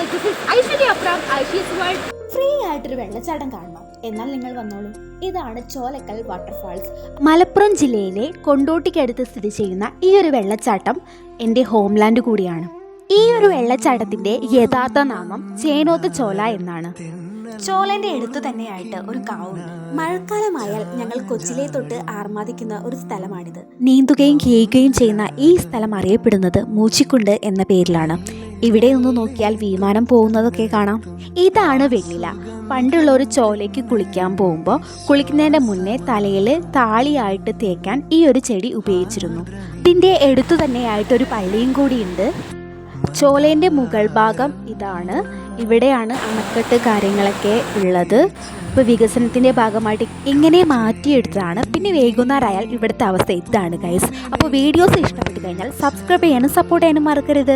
Guys, this is Aishwarya from Aishwarya's world. Free ആയിട്ടൊരു വെള്ളച്ചാട്ടം കാണണം എന്നാൽ നിങ്ങൾ വന്നോളൂ. ഇതാണ് ചോലക്കൽ വാട്ടർഫാൾസ്. മലപ്പുറം ജില്ലയിലെ കൊണ്ടോട്ടിക്കടുത്ത് സ്ഥിതി ചെയ്യുന്ന ഈ ഒരു വെള്ളച്ചാട്ടം എൻ്റെ ഹോംലാൻഡ് കൂടിയാണ്. ഈ ഒരു വെള്ളച്ചാട്ടത്തിൻ്റെ യഥാർത്ഥ നാമം ചേനോത്ത് ചോല എന്നാണ്. ചോലന്റെ അടുത്ത് തന്നെയായിട്ട് ഒരു കാവുണ്ട്. മഴക്കാലമായാൽ ഞങ്ങൾ കൊച്ചിലെ തൊട്ട് ആർമാദിക്കുന്ന ഒരു സ്ഥലമാണിത്. നീന്തുകയും കേയുകയും ചെയ്യുന്ന ഈ സ്ഥലം അറിയപ്പെടുന്നത് മൂച്ചിക്കുണ്ട് എന്ന പേരിലാണ്. ഇവിടെ ഒന്ന് നോക്കിയാൽ വിമാനം പോകുന്നതൊക്കെ കാണാം. ഇതാണ് വെള്ളില. പണ്ടുള്ള ഒരു ചോലയ്ക്ക് കുളിക്കാൻ പോകുമ്പോൾ കുളിക്കുന്നതിൻ്റെ മുന്നേ തലയിൽ താളിയായിട്ട് തേക്കാൻ ഈ ഒരു ചെടി ഉപയോഗിച്ചിരുന്നു. ഇതിൻ്റെ അടുത്തു തന്നെയായിട്ടൊരു പള്ളിയും കൂടിയുണ്ട്. ചോലേൻ്റെ മുകൾ ഭാഗം ഇതാണ്. ഇവിടെയാണ് അണക്കെട്ട് കാര്യങ്ങളൊക്കെ ഉള്ളത്. ഇപ്പോൾ വികസനത്തിൻ്റെ ഭാഗമായിട്ട് ഇങ്ങനെ മാറ്റിയെടുത്തതാണ്. പിന്നെ വൈകുന്നേരമായാൽ ഇവിടുത്തെ അവസ്ഥ ഇതാണ് ഗൈസ്. അപ്പോൾ വീഡിയോസ് ഇഷ്ടപ്പെട്ട് കഴിഞ്ഞാൽ സബ്സ്ക്രൈബ് ചെയ്യാനും സപ്പോർട്ട് ചെയ്യാനും മറക്കരുത്.